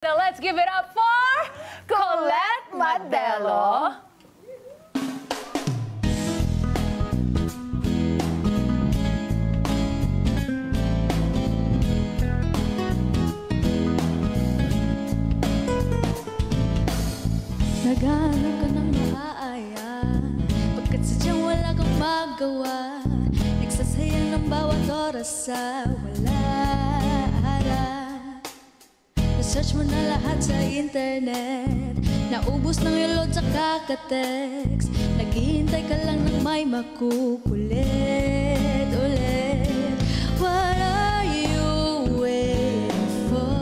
Now let's give it up for Colette Madelo. Naghahanap ka ng maaaya, pagkat sadyang wala kang magawa. Nagsasayang ng bawat oras sa wala. Na-search mo na lahat sa internet, naubos ng ilod sa kakatext. Naghihintay ka lang ng may makukulit ulit. What are you waiting for?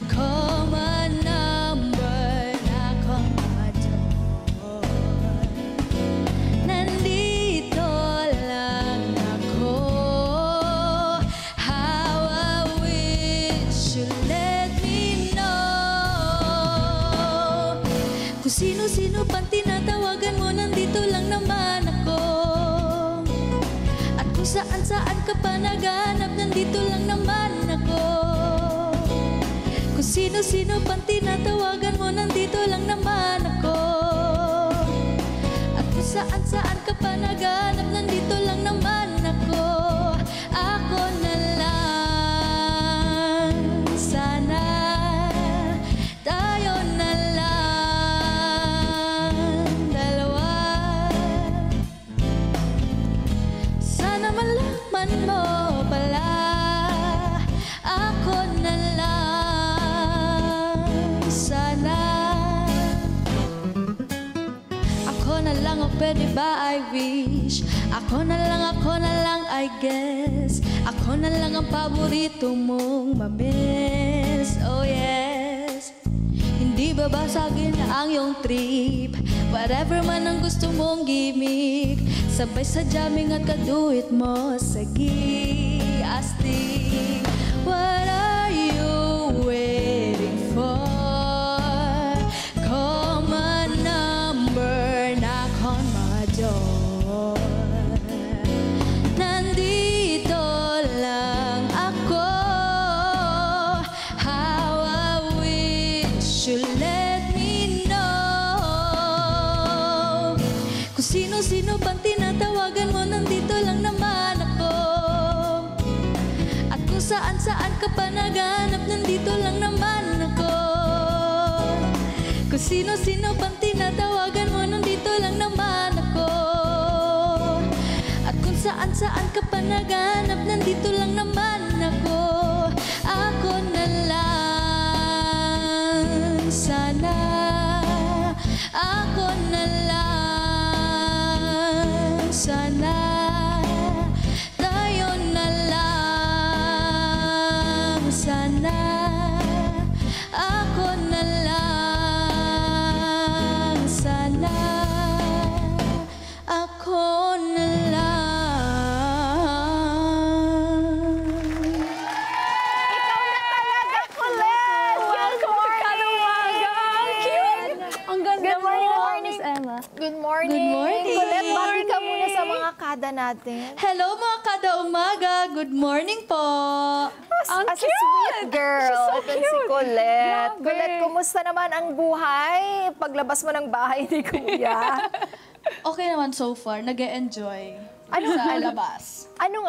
Call my number, knock on my door. Nandito lang ako. How I wish you let me know. Kung sino-sino pang tinatawagan mo, nandito lang naman ako. At kung saan-saan ka pa naghahanap, nandito lang naman ako. Kung sino-sino pang tinatawagan mo, nandito lang naman ako. At kung saan-saan ka pa naghahanap, nandito lang naman ako. Ako na lang, sana tayo na lang dalawa. Sana malaman mo pala, ako na lang, sana. Ako na lang, o pwede ba I wish? Ako na lang I guess. Ako na lang ang paborito mong mamiss. Oh yes. Hindi babasagin ang iyong trip, whatever man ang gusto mong gimmick. Sabay sa jamming at kaduit mo sa astig. What are you waiting for? Call my number, knock on my door. Nandito lang ako. How I wish you let me know. Kung sino-sino pang tinatawagan mo, nandito lang naman ako. At kung saan-saan ka pa naghahanap, nandito lang naman ako. Kung sino-sino pang tinatawagan mo, nandito lang naman ako. At kung saan-saan ka pa naghahanap, nandito lang naman ako. Ako na lang, sana. Ako na lang, sana. Tayo na lang, sana. Ako na lang, sana. Ako na lang. Ikaw na talaga, Colette! Welcome to Kaluwaga! Ang cute! Ang ganda Good morning, mo! good morning, Emma. Good morning! Good morning! Colette, bati ka muna sa mga kada natin. Hello mga kada umaga! Good morning po! Ang As a cute! sweet girl, She's so ito si cute. Colette. Grabe. Colette, kumusta naman ang buhay? Paglabas mo ng bahay ni Kuya. Okay naman so far, nag-e-enjoy Ano- sa labas. Anong